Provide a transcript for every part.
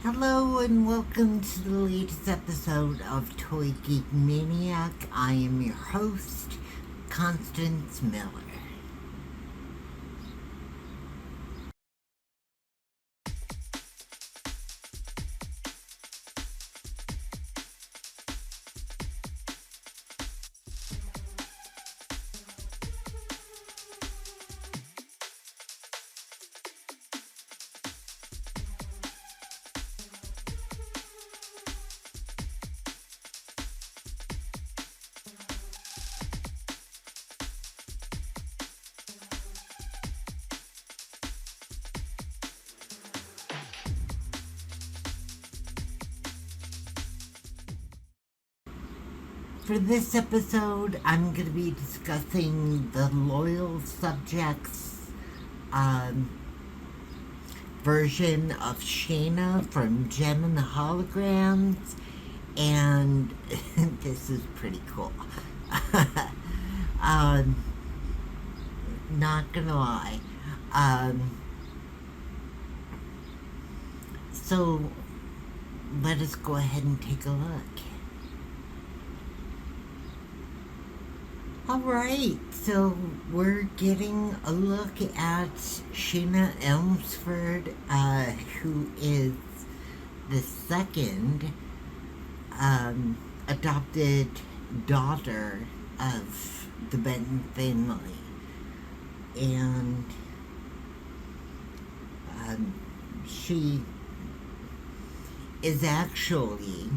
Hello and welcome to the latest episode of Toy Geek Maniac. I am your host, Constance Miller. For this episode, I'm going to be discussing the Loyal Subjects version of Shana from Gem and the Holograms, and this is pretty cool. Not gonna lie. So, let us go ahead and take a look. Alright, so we're getting a look at Shana Elmsford, who is the second adopted daughter of the Benton family. And she is actually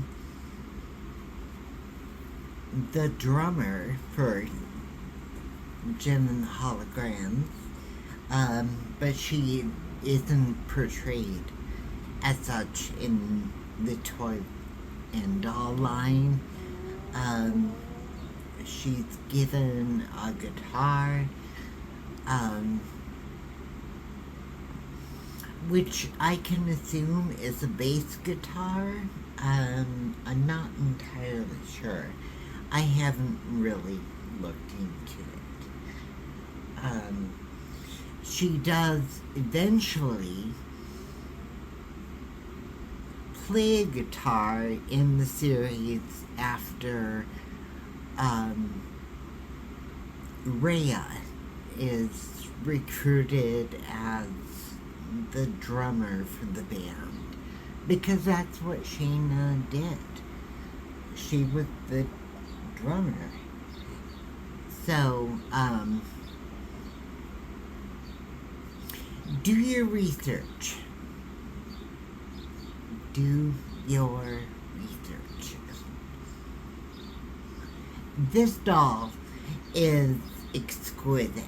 the drummer for Gem and the Holograms, but she isn't portrayed as such in the toy and doll line. She's given a guitar, which I can assume is a bass guitar. I'm not entirely sure. I haven't really looked into it. She does eventually play guitar in the series after Rhea is recruited as the drummer for the band, because that's what Shana did. She was the drummer. So, do your research. Do your research. This doll is exquisite.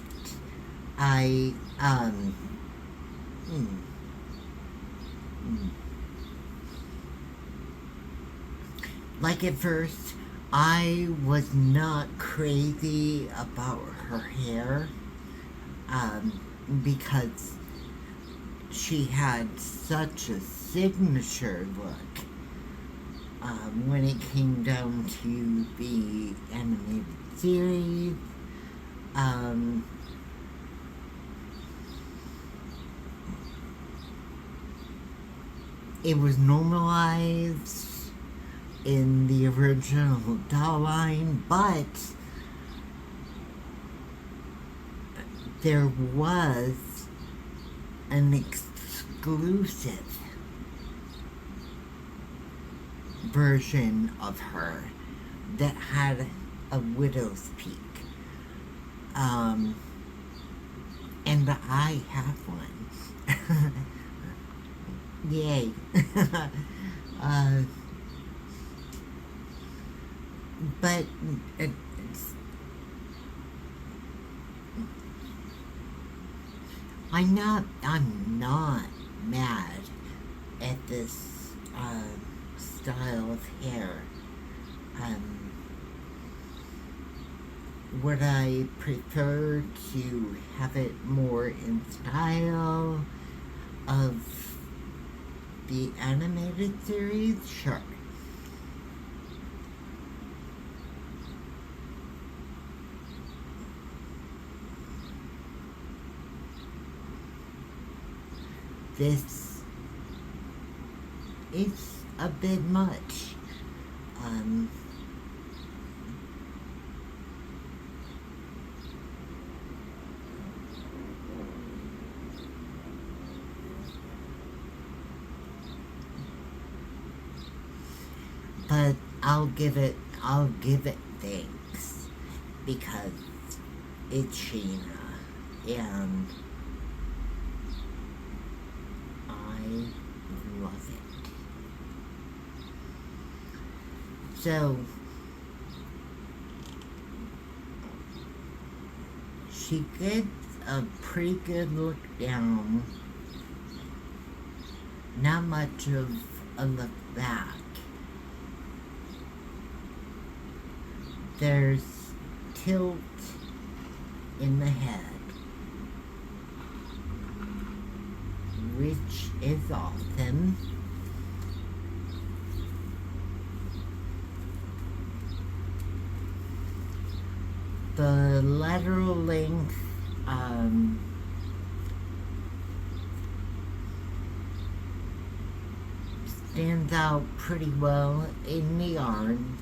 Like at first, I was not crazy about her hair, because she had such a signature look when it came down to the animated series. It was normalized in the original doll line, but there was an exclusive version of her that had a widow's peak. And I have one. Yay. But I'm not mad at this style of hair. Would I prefer to have it more in style of the animated series? Sure. This it's a bit much. Um, but I'll give it thanks because it's Shana and I love it. So she gets a pretty good look down, not much of a look back. There's tilt in the head, which is awesome. The lateral length stands out pretty well in the arms.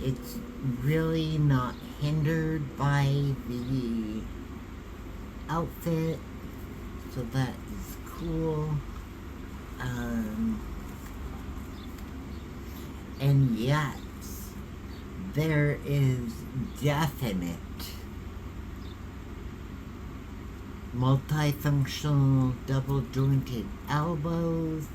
It's really not hindered by the outfit, so that is cool. And yes, there is definite multifunctional double jointed elbows.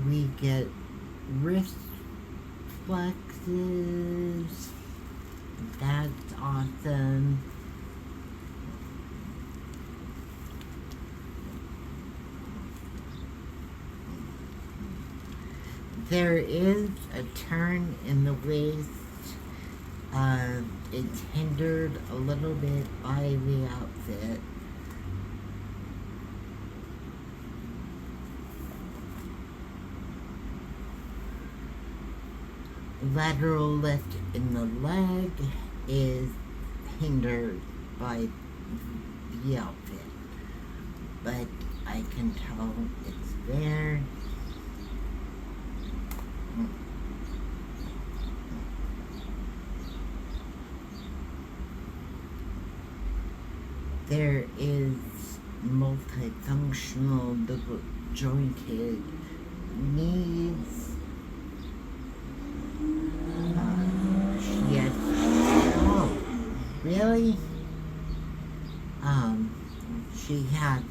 We get wrist flexes. That's awesome. There is a turn in the waist. It's hindered a little bit by the outfit. Lateral lift in the leg is hindered by the outfit, but I can tell it's there. There is multifunctional double jointed knees. Oh, really? She has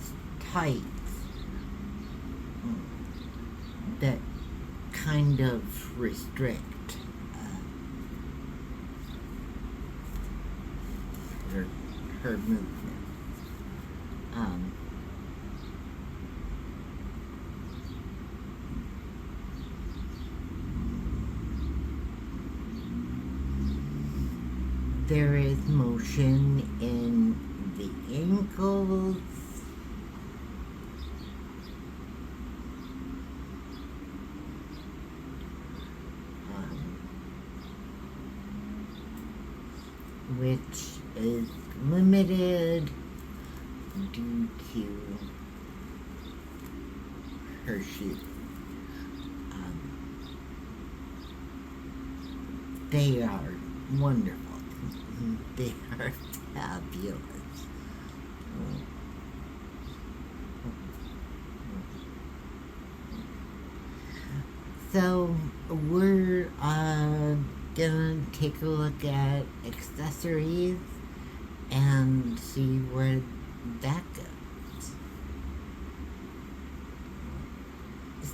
tights that kind of restrict her movement. There is motion in the ankles. Which is limited due to her shoes. They are wonderful. They are fabulous. So we're gonna take a look at accessories and see where that goes.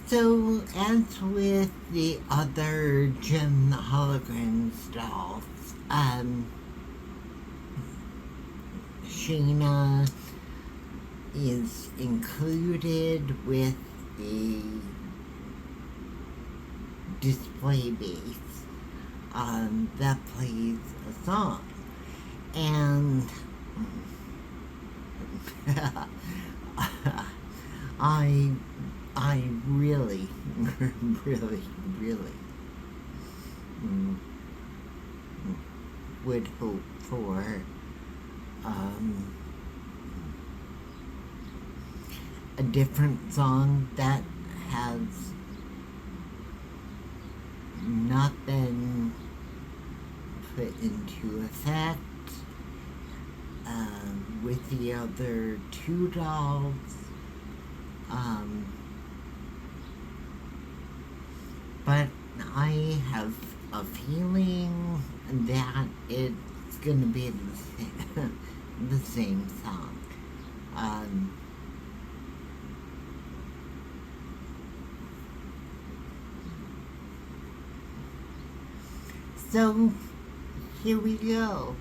So as with the other gem hologram dolls, Shana is included with the display base that plays a song. And I really, really, really mm, would hope for a different song that has not been put into effect with the other two dolls. But I have a feeling that it's going to be the same song. So, here we go.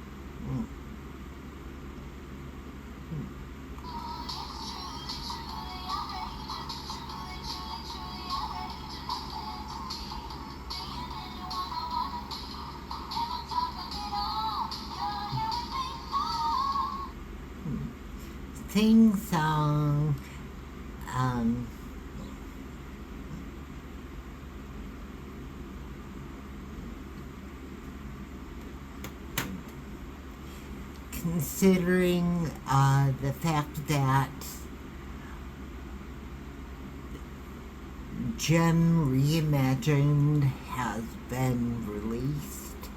Sing song. Considering the fact that Gem Reimagined has been released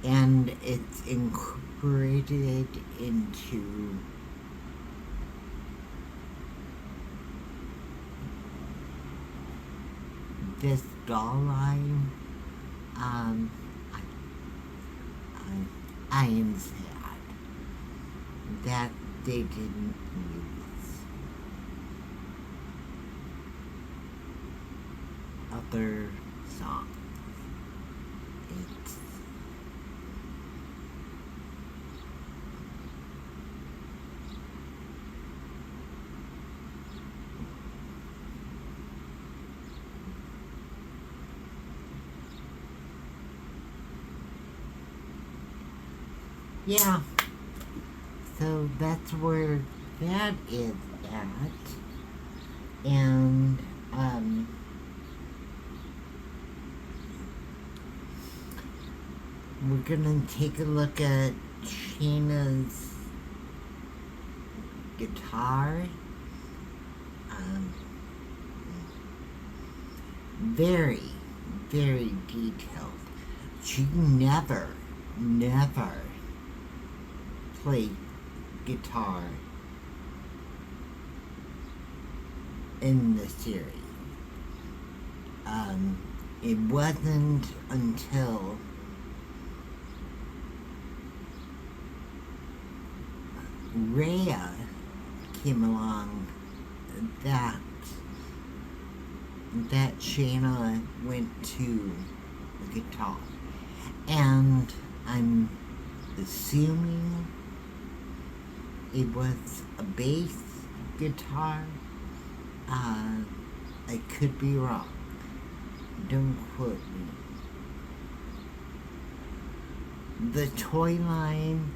and it's incorporated into this doll line, I am sad that they didn't use other songs. It's yeah, so that's where that is at, and we're gonna take a look at Shana's guitar. Very, very detailed. She never played guitar in the series. It wasn't until Rhea came along that Shana went to the guitar, and I'm assuming it was a bass guitar. I could be wrong. Don't quote me. The toy line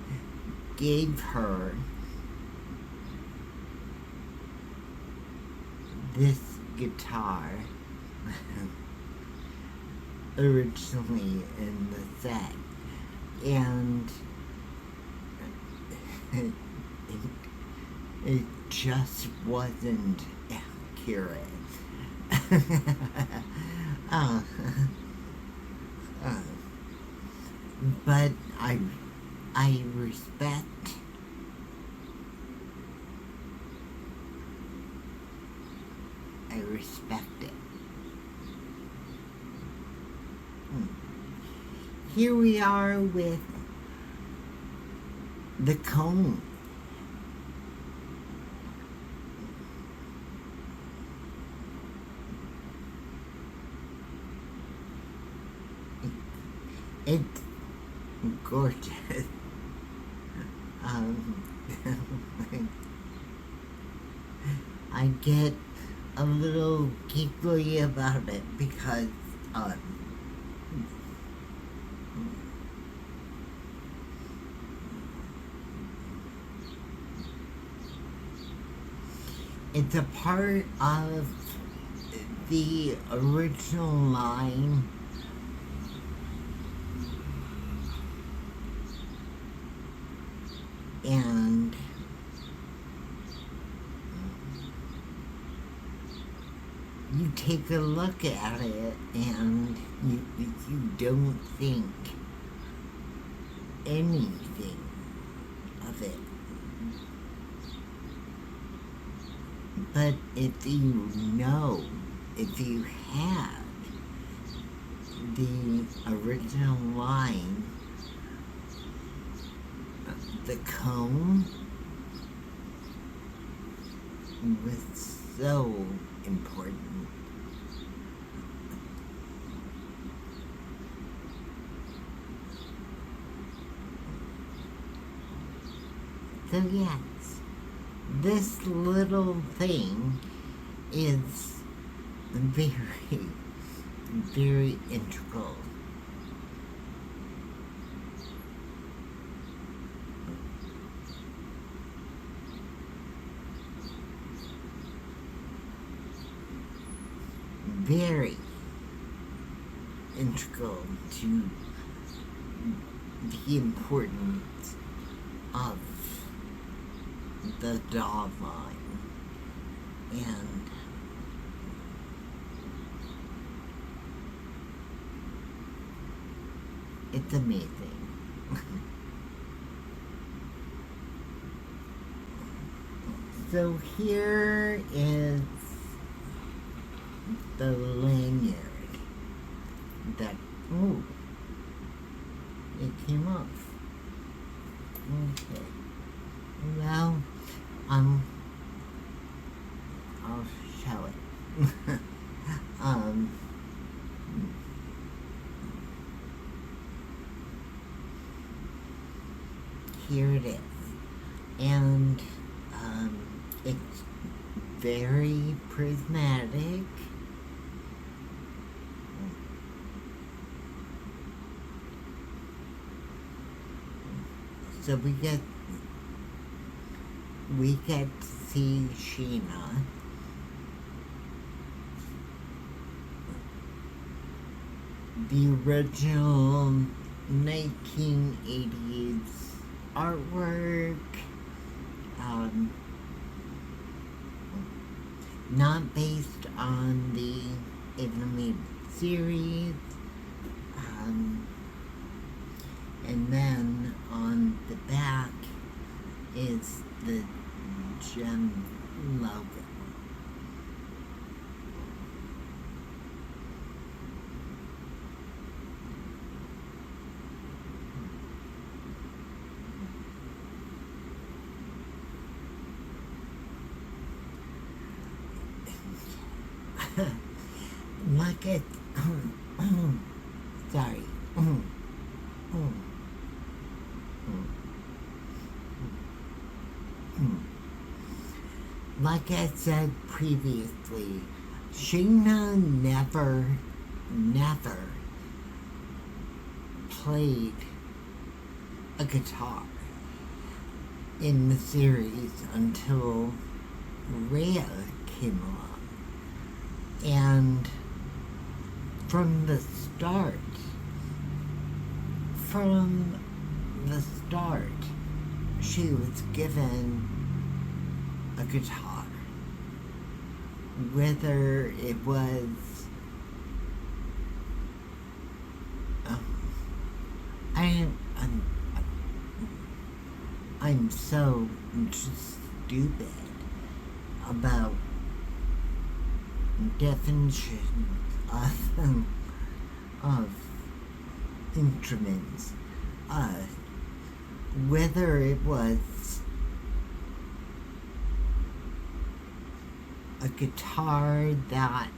gave her this guitar originally in the set, and it just wasn't accurate. But I respect it. Here we are with the cone. It's gorgeous. I get a little giggly about it because It's a part of the original line. And you take a look at it and you don't think anything of it. But if you had the original line, the cone was so important. So yes, this little thing is very, very integral. Very integral to the importance of the dog line. And it's amazing. So here is the lanyard that, oh, it came off. Okay. Well, I'll show it. Here it is. And, it's very prismatic. So we get to see Shana. The original 1980s artwork, not based on the animated series, and then on the back is the gem logo. Like it, sorry. Like I said previously, Shana never played a guitar in the series until Rhea came along. And from the start, she was given a guitar. Whether it was I'm so just stupid about definitions of instruments. Whether it was a guitar that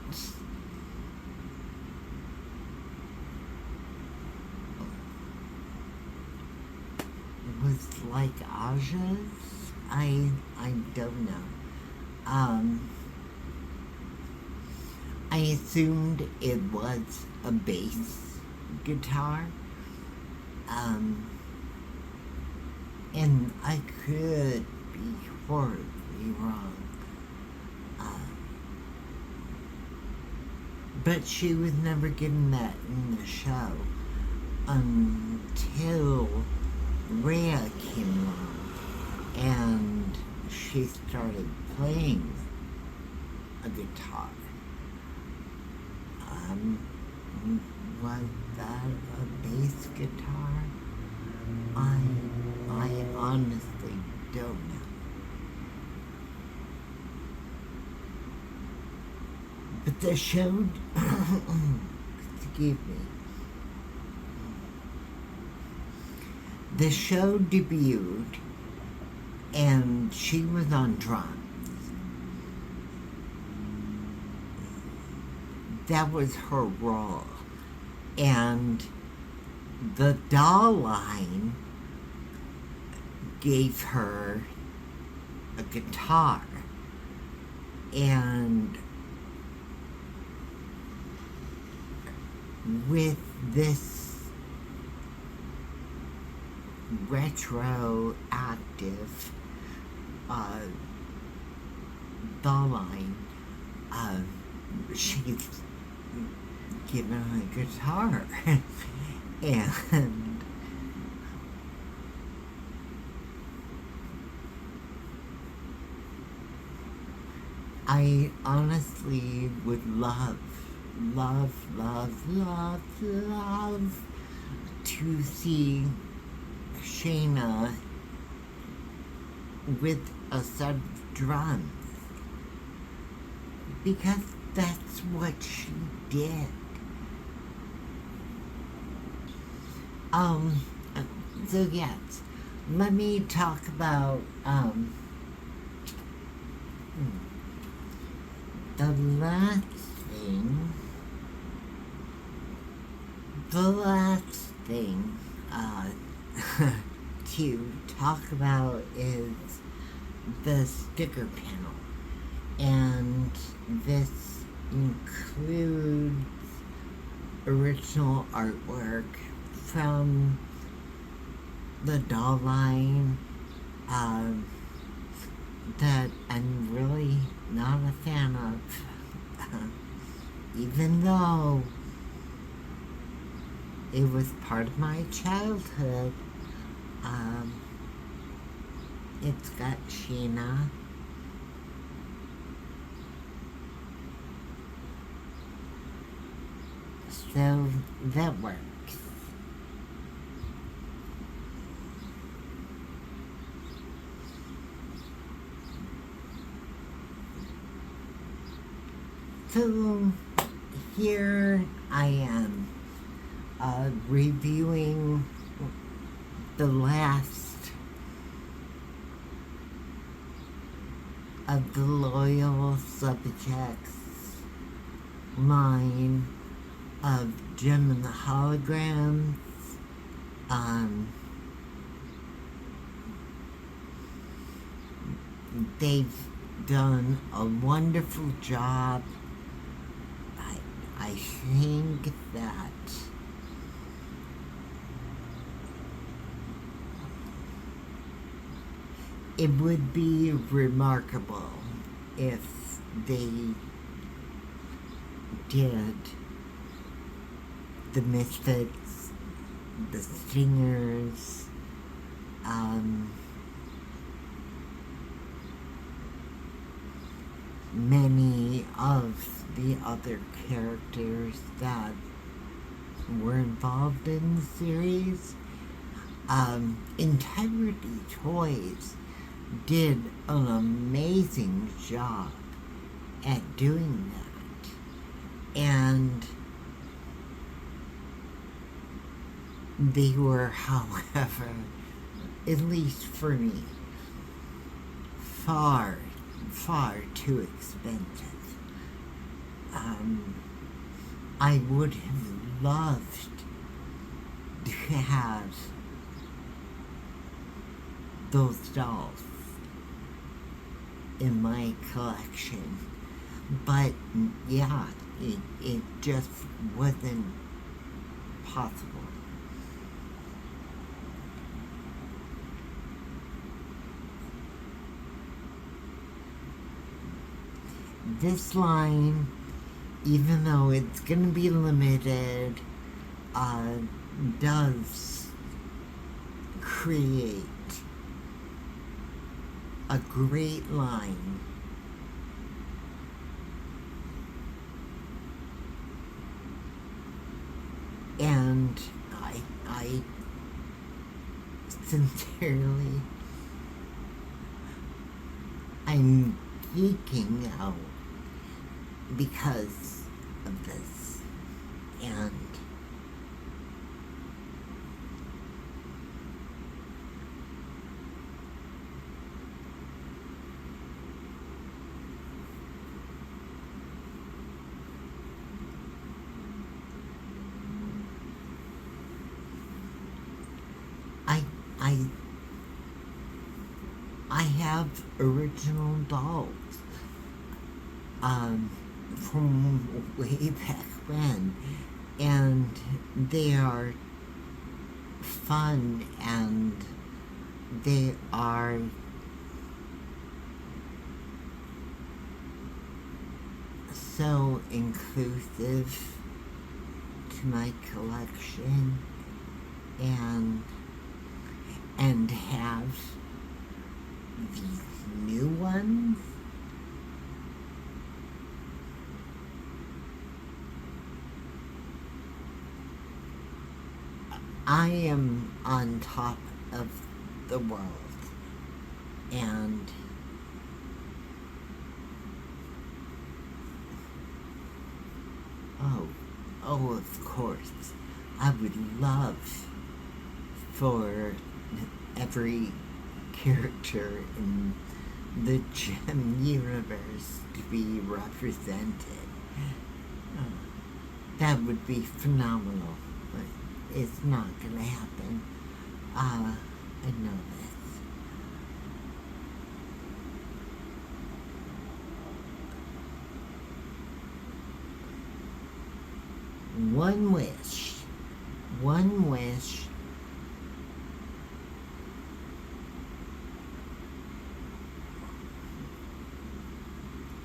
was like Aja's, I don't know. I assumed it was a bass guitar, and I could be horribly wrong. But she was never given that in the show until Rhea came along and she started playing a guitar. Was that a bass guitar? I honestly don't know. But the show, excuse me, the show debuted and she was on drums. That was her role. And the doll line gave her a guitar. And with this retroactive doll line, she's given a guitar. And I honestly would love to see Shana with a set of drums, because that's what she did. So yes, let me talk about the last thing to talk about is the sticker panel, and this includes original artwork from the doll line that I'm really not a fan of, even though it was part of my childhood. It's got Shana, so that works. So here I am reviewing the last of the loyal subjects line of Gem and the Holograms. They've done a wonderful job. I think that it would be remarkable if they did the Misfits, the Stingers, many of the other characters that were involved in the series. Integrity Toys did an amazing job at doing that, and they were, however, at least for me, far too expensive. I would have loved to have those dolls in my collection, but yeah, it just wasn't possible. This line even though it's gonna be limited, uh, does create a great line. And I sincerely, I'm geeking out because of this. And I I have original dolls from way back when, and they are fun and they are so inclusive to my collection, and have these new ones. I am on top of the world, and oh, of course, I would love for every character in the gem universe to be represented. That would be phenomenal, but it's not gonna happen. I know this. One wish. One wish.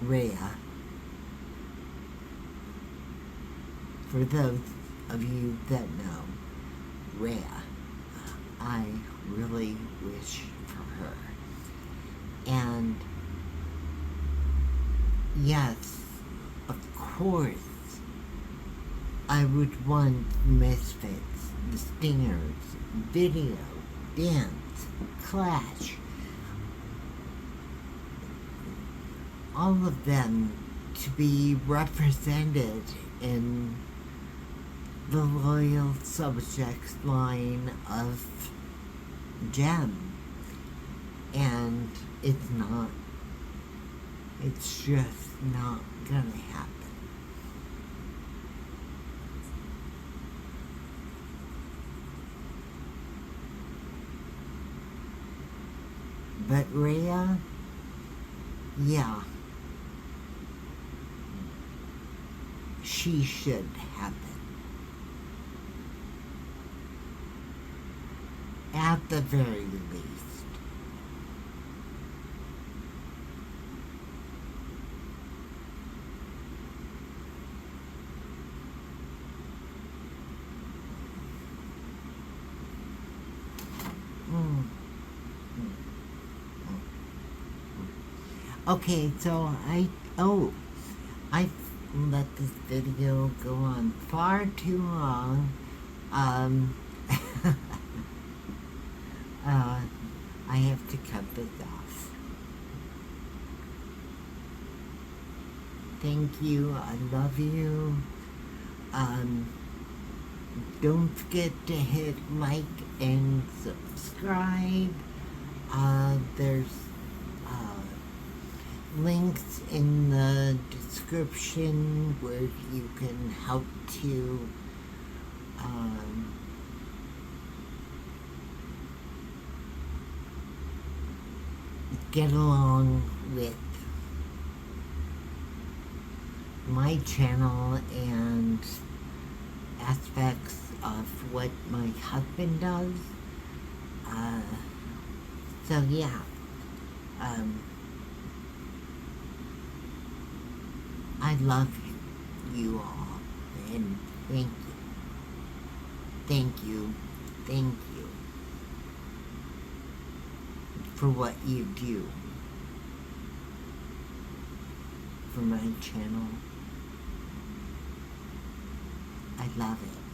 Rhea. For those of you that know, Rhea, I really wish for her. And yes, of course, I would want Misfits, the Stingers, Video, Dance, Clash, all of them to be represented in the Loyal Subjects line of Gem. And it's not. It's just not gonna happen. But Rhea, yeah, she should happen. At the very least. Okay, so I let this video go on far too long. I have to cut this off. Thank you. I love you. Don't forget to hit like and subscribe. There's links in the description where you can help to get along with my channel and aspects of what my husband does. So yeah, I love you. you all. And thank you. Thank you. Thank you for what you do for my channel. I love it.